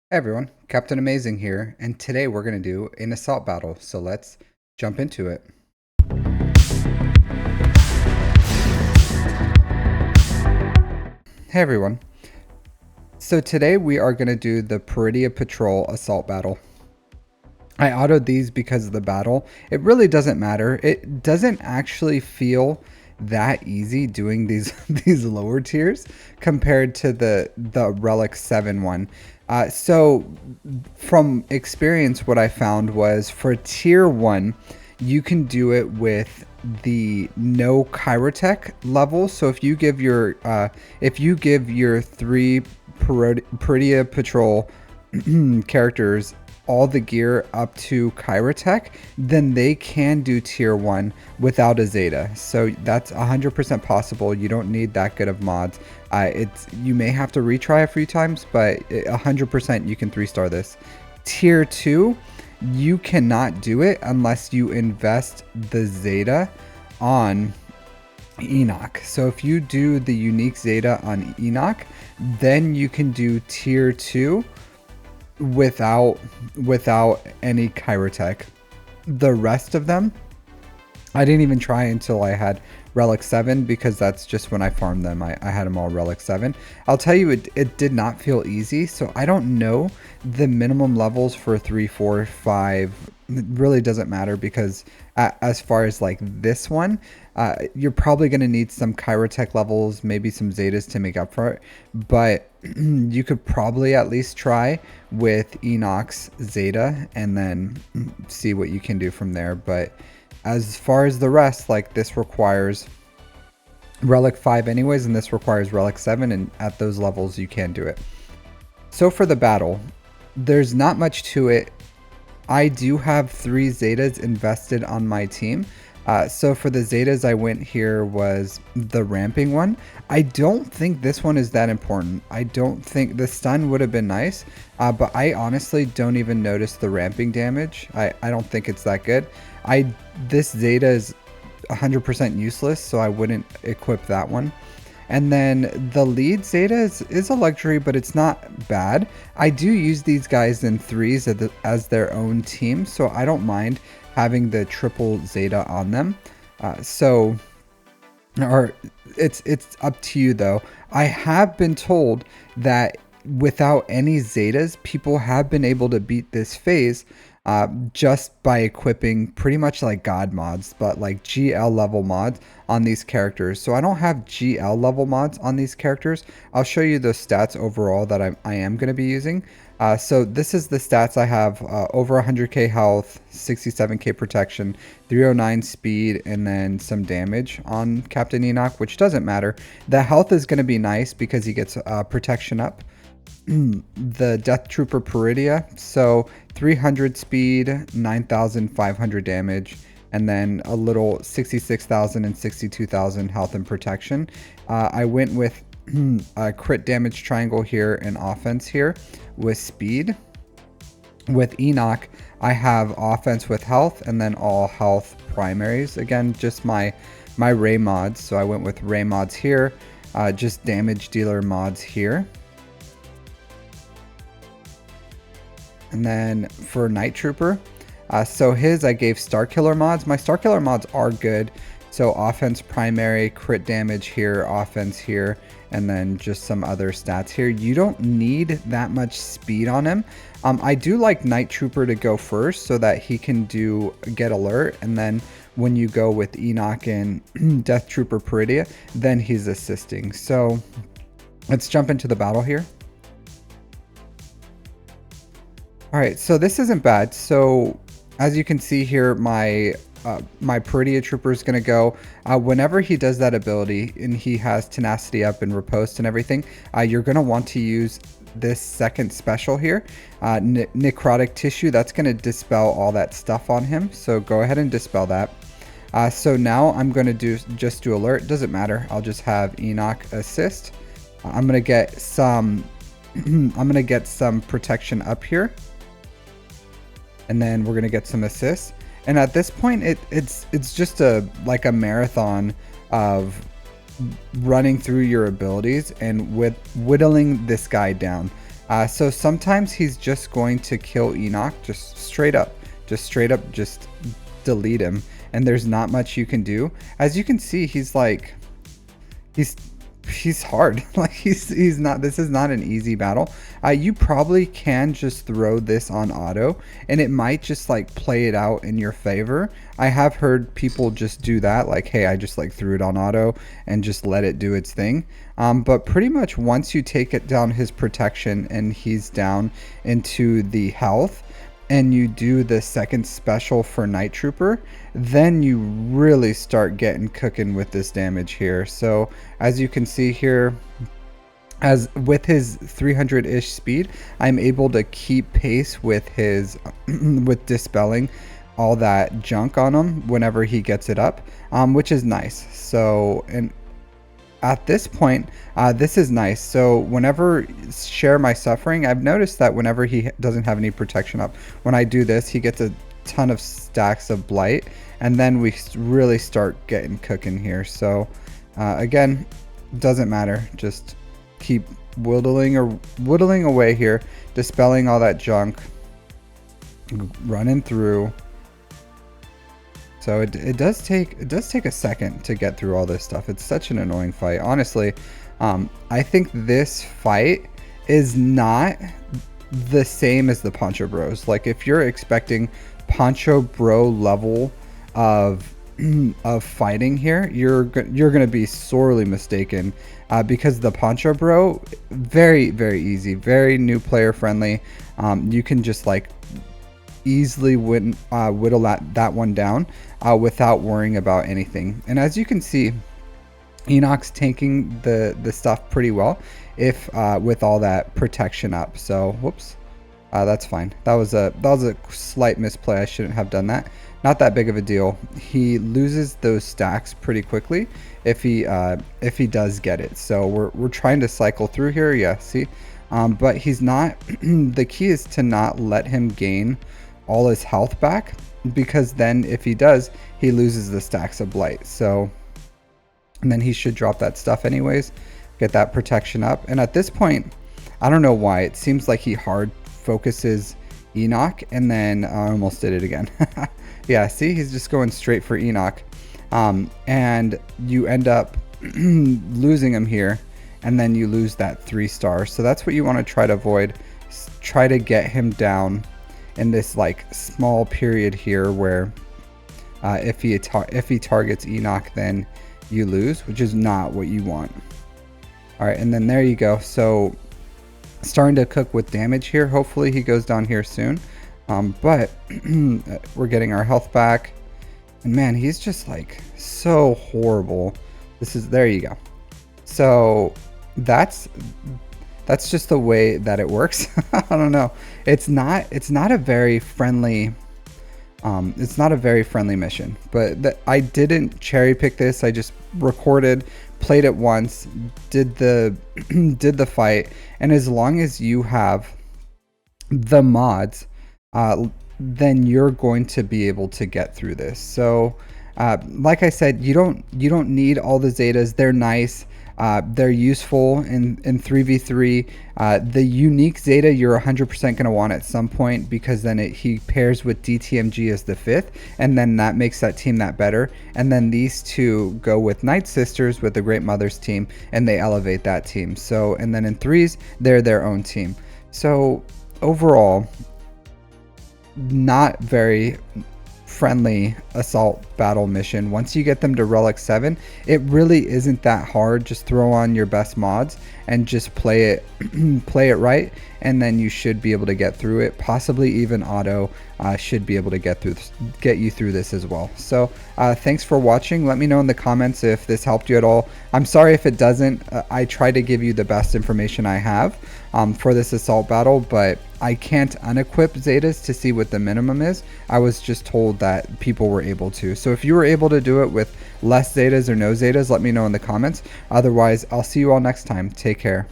Hey everyone, Captain Amazing here, and today we're going to do an assault battle, so let's jump into it. Hey everyone, so today we are going to do the Peridea Patrol Assault Battle. I autoed these because of the battle. It really doesn't matter. It doesn't actually feel that easy doing these these lower tiers compared to the Relic 7 one. So from experience, what I found was for tier 1, you can do it with the no Chirotech level. So if you give your 3 Peridea Patrol characters all the gear up to Chirotech, then they can do tier 1 without a Zeta. So that's 100% possible. You don't need that good of mods. You may have to retry a few times, but 100% you can 3-star this. Tier 2, you cannot do it unless you invest the Zeta on Enoch. So if you do the unique Zeta on Enoch, then you can do tier 2 without any Chirotech. The rest of them, I didn't even try until I had Relic 7 because that's just when I farmed them. I had them all Relic 7. I'll tell you, it did not feel easy, so I don't know the minimum levels for 3, 4, 5. It really doesn't matter because as far as like this one, you're probably going to need some Chirotech levels, maybe some Zetas to make up for it, but you could probably at least try with Enoch's Zeta and then see what you can do from there. But as far as the rest, like this requires Relic 5 anyways, and this requires Relic 7, and at those levels you can do it. So for the battle, there's not much to it. I do have 3 Zetas invested on my team. So for the Zetas, I went here was the ramping one. I don't think this one is that important. I don't think the stun would have been nice, but I honestly don't even notice the ramping damage. I don't think it's that good. This Zeta is 100% useless, so I wouldn't equip that one. And then the lead Zeta is a luxury, but it's not bad. I do use these guys in 3s as their own team, so I don't mind having the triple Zeta on them. It's up to you though. I have been told that without any Zetas, people have been able to beat this phase just by equipping pretty much like God mods, but like GL level mods on these characters. So I don't have GL level mods on these characters. I'll show you the stats overall that I am going to be using. So this is the stats I have: over 100k health, 67k protection, 309 speed, and then some damage on Captain Enoch, which doesn't matter. The health is going to be nice because he gets protection up. The Death Trooper Peridea, so 300 speed, 9,500 damage, and then a little 66,000 and 62,000 health and protection. I went with a crit damage triangle here and offense here with speed. With Enoch, I have offense with health and then all health primaries. Again, just my Ray mods, so I went with Ray mods here, just damage dealer mods here. And then for Night Trooper, so his I gave Star Killer mods. My Star Killer mods are good. So offense primary, crit damage here, offense here, and then just some other stats here. You don't need that much speed on him. I do like Night Trooper to go first so that he can get alert, and then when you go with Enoch and Death Trooper Peridea, then he's assisting. So let's jump into the battle here. Alright, so this isn't bad. So as you can see here, my Peridea Trooper is going to go. Whenever he does that ability and he has tenacity up and riposte and everything, you're going to want to use this second special here, necrotic tissue. That's going to dispel all that stuff on him. So go ahead and dispel that. So now I'm going to just do alert. Doesn't matter. I'll just have Enoch assist. I'm going to get some protection up here. And then we're gonna get some assists. And at this point, it's just like a marathon of running through your abilities and whittling this guy down. So sometimes he's just going to kill Enoch, just straight up, just delete him, and there's not much you can do. As you can see, he's like, he's he's hard. Like he's not, this is not an easy battle. You probably can just throw this on auto and it might just like play it out in your favor. I have heard people just do that, like, hey, I just like threw it on auto and just let it do its thing. But pretty much once you take it down his protection and he's down into the health, and you do the second special for Night Trooper, then you really start getting cooking with this damage here. So as you can see here, as with his 300-ish speed, I'm able to keep pace with his with dispelling all that junk on him whenever he gets it up, which is nice. So, and at this point, this is nice. So whenever share my suffering, I've noticed that whenever he doesn't have any protection up, when I do this, he gets a ton of stacks of blight, and then we really start getting cooking here. So again, doesn't matter. Just keep whittling away here, dispelling all that junk, running through. So it does take a second to get through all this stuff. It's such an annoying fight. Honestly, I think this fight is not the same as the Poncho Bros. Like if you're expecting Poncho Bro level of fighting here, you're gonna be sorely mistaken, because the Poncho Bro, very easy, very new player friendly. You can just like easily whittle that one down without worrying about anything. And as you can see, Enoch's tanking the stuff pretty well if with all that protection up. So whoops, that's fine. That was a slight misplay. I shouldn't have done that. Not that big of a deal. He loses those stacks pretty quickly if he does get it. So we're trying to cycle through here. Yeah, see, but he's not. The key is to not let him gain all his health back, because then if he does, he loses the stacks of blight. So, and then he should drop that stuff anyways, get that protection up. And at this point, I don't know why, it seems like he hard focuses Enoch, and then I almost did it again. Yeah, see, he's just going straight for Enoch, and you end up losing him here, and then you lose that 3 stars. So that's what you want to try to avoid. Try to get him down in this like small period here where if he targets Enoch, then you lose, which is not what you want. All right, and then there you go. So starting to cook with damage here. Hopefully he goes down here soon, but we're getting our health back, and man, he's just like so horrible. There you go. So that's just the way that it works. I don't know. It's not a very friendly mission, but I didn't cherry pick this. I just recorded, played it once, did the fight, and as long as you have the mods, then you're going to be able to get through this. So like I said, you don't need all the Zetas. They're nice. They're useful in 3v3. The unique Zeta you're 100% going to want at some point, because then he pairs with DTMG as the 5th, and then that makes that team that better. And then these two go with Night Sisters with the Great Mother's team, and they elevate that team. So, and then in 3s, they're their own team. So overall, not very friendly assault battle mission. Once you get them to relic 7, it really isn't that hard. Just throw on your best mods and just play it right, and then you should be able to get through it. Possibly even auto should be able to get you through this as well. So thanks for watching. Let me know in the comments if this helped you at all. I'm sorry if it doesn't. I try to give you the best information I have for this assault battle, but I can't unequip Zetas to see what the minimum is. I was just told that people were able to. So if you were able to do it with less Zetas or no Zetas, let me know in the comments. Otherwise, I'll see you all next time. Take care.